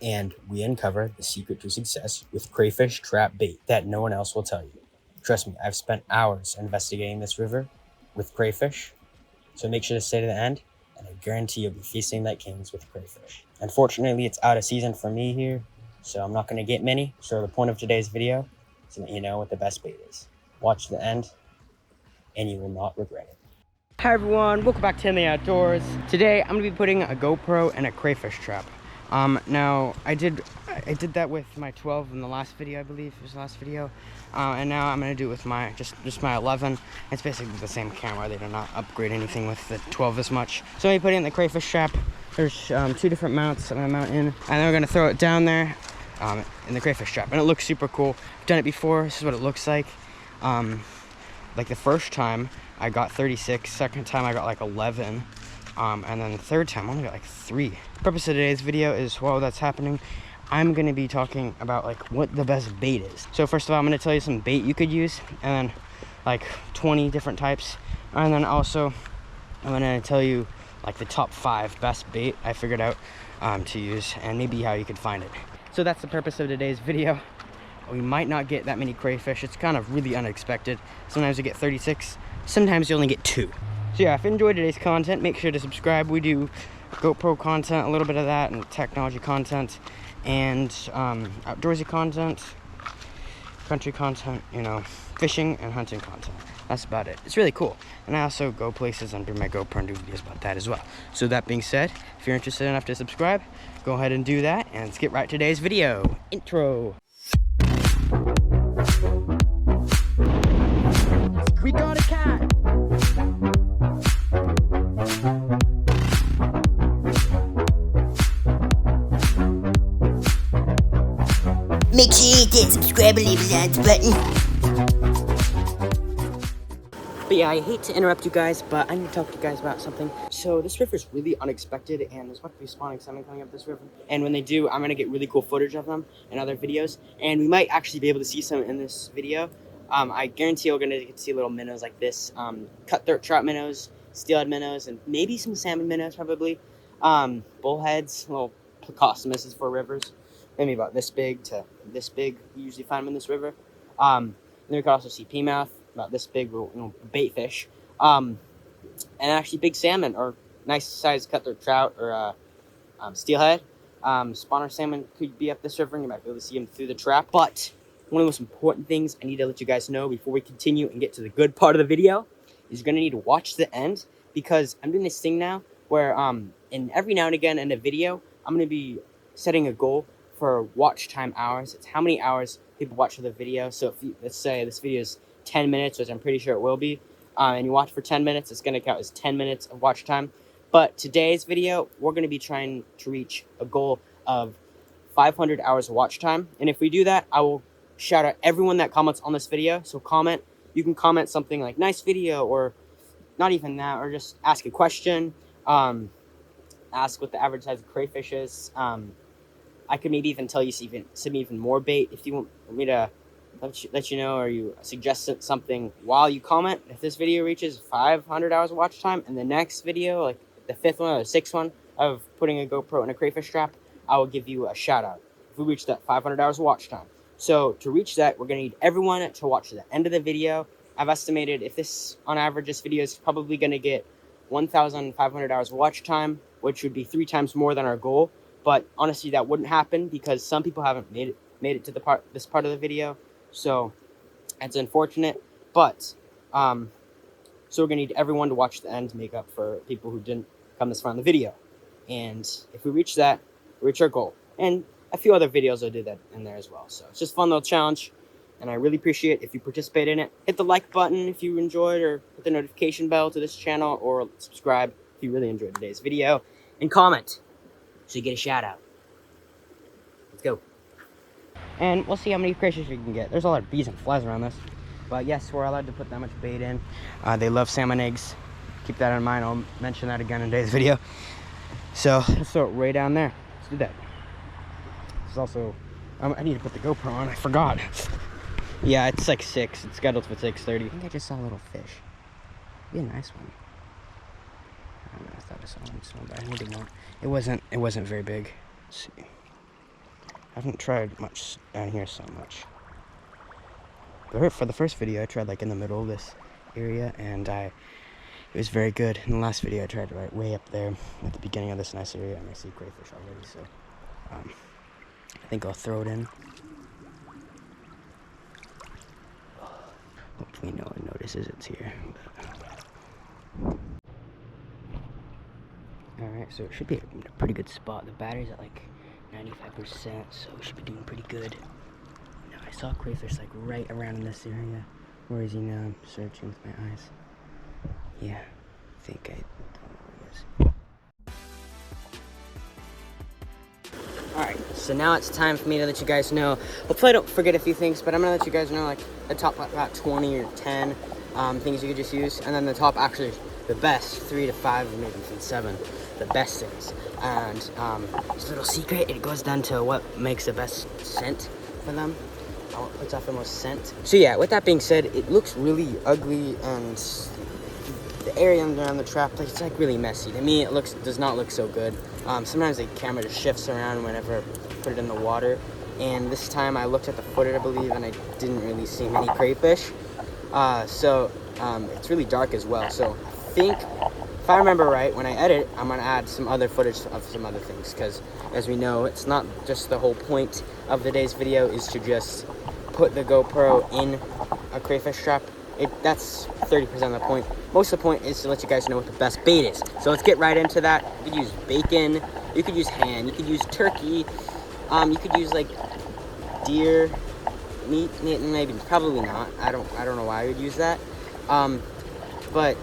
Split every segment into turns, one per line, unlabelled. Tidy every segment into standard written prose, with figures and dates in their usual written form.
and we uncover the secret to success with crayfish trap bait that no one else will tell you. Trust me, I've spent hours investigating this river with crayfish, so make sure to stay to the end, and I guarantee you'll be feasting like kings with crayfish. Unfortunately, it's out of season for me here, so I'm not going to get many. So the point of today's video is to let you know what the best bait is. Watch to the end, and you will not regret it. Hi everyone, welcome back to In the Outdoors. Today I'm going to be putting a GoPro in a crayfish trap. Now I did that with my 12 in the last video, I believe it was the last video, and now I'm going to do it with my just my 11. It's basically the same camera. They did not upgrade anything with the 12 as much. So I'm going to put it in the crayfish trap. There's two different mounts I'm going to mount in, and then we're going to throw it down there in the crayfish trap, and it looks super cool. I've done it before. This is what it looks like. Like the first time I got 36, second time I got like 11, and then the third time I only got like 3. The purpose of today's video is, while that's happening, I'm going to be talking about like what the best bait is. So first of all, I'm going to tell you some bait you could use, and then like 20 different types, and then also I'm going to tell you like the top 5 best bait I figured out to use, and maybe how you could find it. So that's the purpose of today's video. We might not get that many crayfish. It's kind of really unexpected. Sometimes you get 36, sometimes you only get 2. So yeah, if you enjoyed today's content, make sure to subscribe. We do GoPro content, a little bit of that, and technology content, and outdoorsy content, country content, you know, fishing and hunting content. That's about it. It's really cool. And I also go places and bring my GoPro and do videos about that as well. So that being said, if you're interested enough to subscribe, go ahead and do that, and let's get right to today's video. Intro. We got a cat!
Make sure you hit that subscribe and leave a like button.
But yeah, I hate to interrupt you guys, but I need to talk to you guys about something. So this river is really unexpected, and there's about to be spawning salmon coming up this river. And when they do, I'm going to get really cool footage of them in other videos. And we might actually be able to see some in this video. I guarantee we're going to see little minnows like this. Cutthroat trout minnows, steelhead minnows, and maybe some salmon minnows probably. Bullheads, little plecostomuses for rivers. Maybe about this big to this big. You usually find them in this river. And then we could also see peamouth, about this big, you know, bait fish, and actually big salmon or nice sized cutthroat trout or steelhead. Spawner salmon could be up this river, and you might be able to see them through the trap. But one of the most important things I need to let you guys know before we continue and get to the good part of the video is you're going to need to watch the end, because I'm doing this thing now where in every now and again in a video, I'm going to be setting a goal for watch time hours. It's how many hours people watch the video. So if you, let's say this video is 10 minutes, which I'm pretty sure it will be, and you watch for 10 minutes, it's going to count as 10 minutes of watch time. But today's video, we're going to be trying to reach a goal of 500 hours of watch time. And if we do that, I will shout out everyone that comments on this video. So comment. You can comment something like nice video, or not even that, or just ask a question. Ask what the average size of crayfish is. I could maybe even tell you some even more bait if you want me to let you know, or you suggest something while you comment. If this video reaches 500 hours of watch time, and the next video, like the 5th one or the 6th one of putting a GoPro in a crayfish trap, I will give you a shout out if we reach that 500 hours of watch time. So to reach that, we're going to need everyone to watch to the end of the video. I've estimated, if this, on average, this video is probably going to get 1,500 hours of watch time, which would be 3 times more than our goal. But honestly, that wouldn't happen because some people haven't made it to this part of the video. So it's unfortunate, but so we're gonna need everyone to watch the end to make up for people who didn't come this far in the video. And if we reach that, we reach our goal. And a few other videos I did that in there as well. So it's just a fun little challenge, and I really appreciate if you participate in it. Hit the like button if you enjoyed, or hit the notification bell to this channel, or subscribe if you really enjoyed today's video, and comment so you get a shout out. Let's go. And we'll see how many crayfish we can get. There's a lot of bees and flies around this. But yes, we're allowed to put that much bait in. They love salmon eggs. Keep that in mind. I'll mention that again in today's video. So let's throw it right down there. Let's do that. There's also, I need to put the GoPro on. I forgot. Yeah, it's like 6. It's scheduled for 6:30. I think I just saw a little fish. Be a nice one. I thought I saw one, but I maybe not. It wasn't very big. Let's see. haven't tried much down here so much. But for the first video, I tried like in the middle of this area, and it was very good. In the last video, I tried right way up there at the beginning of this nice area, and I see crayfish already, so I think I'll throw it in. Hopefully no one notices it's here. Alright, so it should be a pretty good spot. The battery's at like 95%, so we should be doing pretty good. Now, I saw crayfish like right around in this area. Where is he now? I'm searching with my eyes. Yeah, I think I don't know where he is. Alright, so now it's time for me to let you guys know. Hopefully I don't forget a few things, but I'm going to let you guys know like the top about 20 or 10 things you could just use. And then the top, actually, the best, 3 to 5, or maybe even 7, the best things. And it's a little secret, it goes down to what makes the best scent for them. What puts off the most scent. So yeah, with that being said, it looks really ugly, and the area around the trap, like, it's like really messy. To me, it does not look so good. Sometimes the camera just shifts around whenever I put it in the water. And this time I looked at the footage, I believe, and I didn't really see many crayfish. So it's really dark as well. So I think, if I remember right, when I edit, I'm gonna add some other footage of some other things, because as we know, it's not just the whole point of today's video is to just put the GoPro in a crayfish trap. That's 30% of the point. Most of the point is to let you guys know what the best bait is. So let's get right into that. You could use bacon, you could use ham, you could use turkey, you could use like deer meat, maybe, probably not. I don't know why I would use that. But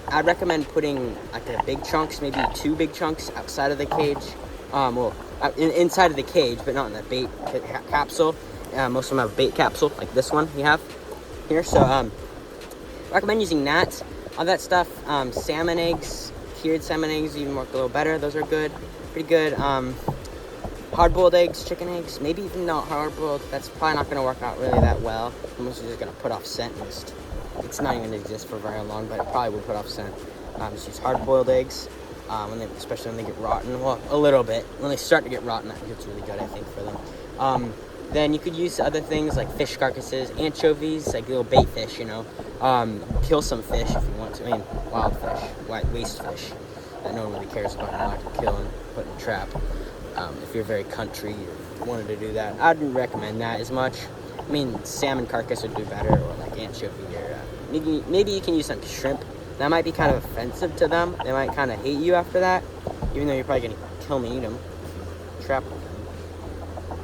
I'd recommend putting like the big chunks, maybe 2 big chunks outside of the cage. Inside of the cage, but not in the bait capsule. Most of them have bait capsule, like this one we have here. So recommend using that. All that stuff. Salmon eggs, cured salmon eggs, even work a little better. Those are good, pretty good. Hard-boiled eggs, chicken eggs, maybe even not hard-boiled. That's probably not going to work out really that well. I'm just going to put off scent. It's not even going to exist for very long, but it probably will put off scent. Just use hard-boiled eggs, especially when they get rotten. Well, a little bit. When they start to get rotten, I think it's really good, I think, for them. Then you could use other things like fish carcasses, anchovies, like little bait fish, you know. Kill some fish if you want to. I mean, wild fish, waste fish that no one really cares about and like to kill and put in a trap. If you're very country or wanted to do that, I wouldn't recommend that as much. I mean, salmon carcass would do better, or like anchovy, or maybe you can use some shrimp. That might be kind of offensive to them. They might kind of hate you after that, even though you're probably gonna kill them and eat them. Trap them.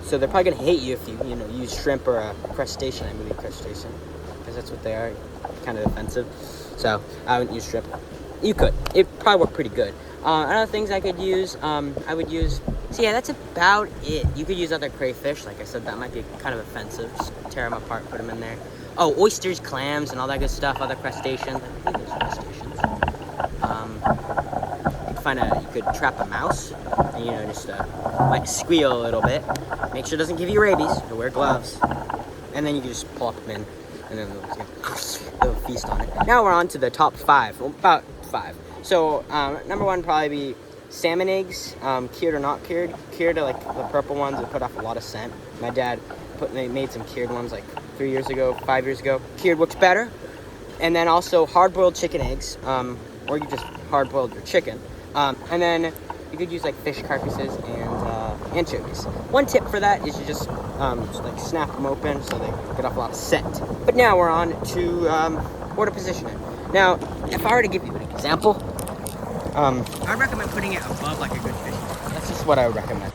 So they're probably gonna hate you if you use shrimp or a crustacean. I believe crustacean, because that's what they are. Kind of offensive. So I wouldn't use shrimp. You could. It probably work pretty good. Other things I could use, I would use. So yeah, that's about it. You could use other crayfish. Like I said, that might be kind of offensive. Just tear them apart, put them in there. Oh, oysters, clams, and all that good stuff. Other crustaceans. I think there's crustaceans. You could trap a mouse, and just might squeal a little bit. Make sure it doesn't give you rabies. So wear gloves, and then you can just plop them in, and then they'll feast on it. Now we're on to the top 5. Well, about 5. So number 1 probably be salmon eggs, cured or not cured. Cured are like the purple ones that put off a lot of scent. My dad made some cured ones like 3 years ago, 5 years ago. Cured works better. And then also hard-boiled chicken eggs, or you just hard-boiled your chicken. And then you could use like fish carcasses and anchovies. One tip for that is you just like snap them open so they get off a lot of scent. But now we're on to where to position it. Now, if I were to give you an example, I'd recommend putting it above like a good fish. That's just what I would recommend.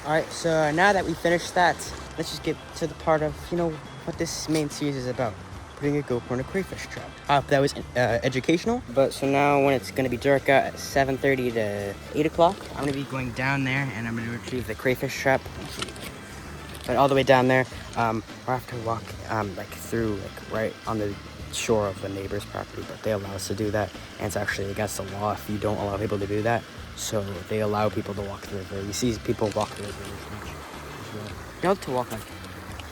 Alright, so now that we finished that, let's just get to the part of, what this main series is about. Putting a GoPro in a crayfish trap. I hope that was educational. But so now when it's going to be dark out at 7:30 to 8 o'clock, I'm going to be going down there and I'm going to retrieve the crayfish trap. But all the way down there, we'll have to walk through right on the shore of the neighbor's property, but they allow us to do that, and it's actually against the law if you don't allow people to do that. So they allow people to walk the river. You see people walk the river as well. You have to walk like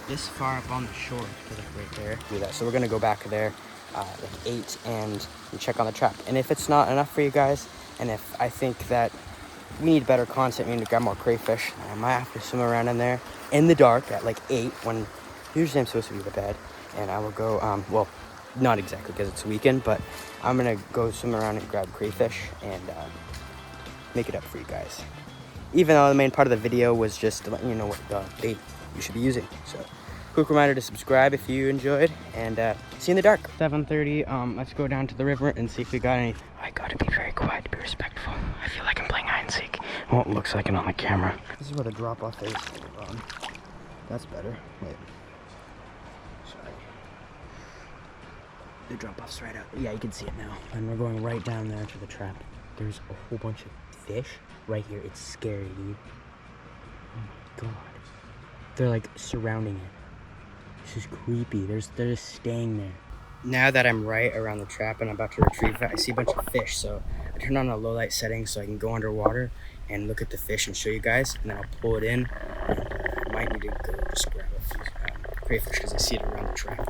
this far up on the shore, right there. Do that. So we're gonna go back there like 8 and check on the trap. And if it's not enough for you guys, and if I think that we need better content. We need to grab more crayfish. I might have to swim around in there in the dark at like 8 when usually I'm supposed to be to bed. And I will go, well, not exactly because it's a weekend, but I'm going to go swim around and grab crayfish and make it up for you guys. Even though the main part of the video was just to let you know what bait you should be using. So, quick reminder to subscribe if you enjoyed, and see you in the dark. 7:30, let's go down to the river and see if we got any. I gotta be very quiet to be respectful. I feel like I'm playing hide and seek. Well, it looks like it on the camera. This is where the drop-off is. That's better. Wait. Sorry. The drop-off's right out. Yeah, you can see it now. And we're going right down there to the trap. There's a whole bunch of fish right here. It's scary, dude. Oh my god. They're like surrounding it. This is creepy. They're just staying there. Now that I'm right around the trap and I'm about to retrieve it, I see a bunch of fish. So I turn on a low light setting so I can go underwater and look at the fish and show you guys. And then I'll pull it in. And I might need to go just grab a few crayfish because I see it around the trap.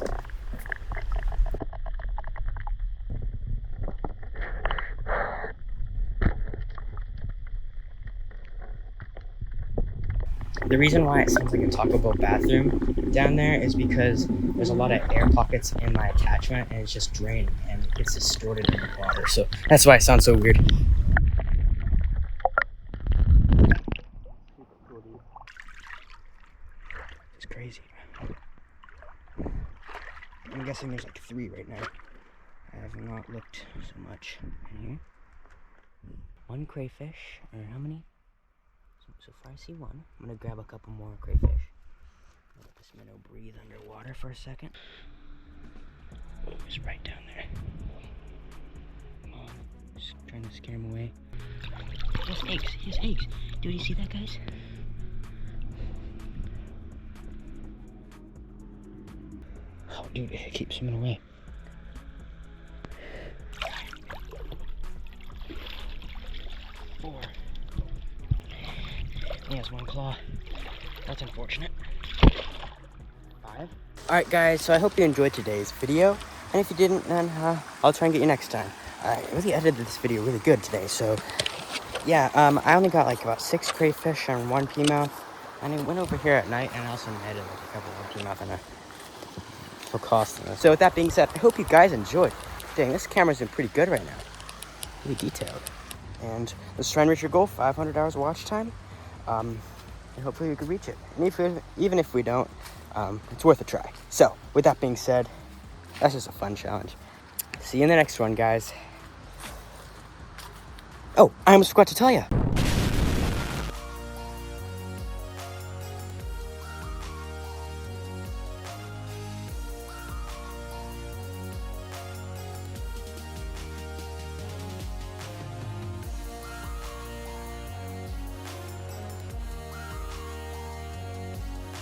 The reason why it sounds like a Taco Bell bathroom down there is because there's a lot of air pockets in my attachment and it's just draining and it gets distorted in the water. So that's why it sounds so weird. It's crazy. I'm guessing there's like 3 right now. I have not looked so much in here. 1 crayfish, or how many? So far I see 1. I'm gonna grab a couple more crayfish. Let this minnow breathe underwater for a second. Oh, it's right down there. Come on. Just trying to scare him away. He has eggs. He has eggs. Do you see that, guys? Oh, dude, it keeps swimming away. He has 1 claw. That's unfortunate. 5. Alright guys, so I hope you enjoyed today's video. And if you didn't, then I'll try and get you next time. I really edited this video really good today, so yeah, I only got like about 6 crayfish and 1 peamouth. And I went over here at night and I also netted like a couple of peamouth and a Lacoste. So with that being said, I hope you guys enjoyed. Dang, this camera's been pretty good right now. Really detailed. And let's try and reach your goal, 500 hours of watch time. And hopefully we can reach it. And even if we don't, it's worth a try. So, with that being said, that's just a fun challenge. See you in the next one, guys. Oh, I almost forgot to tell you.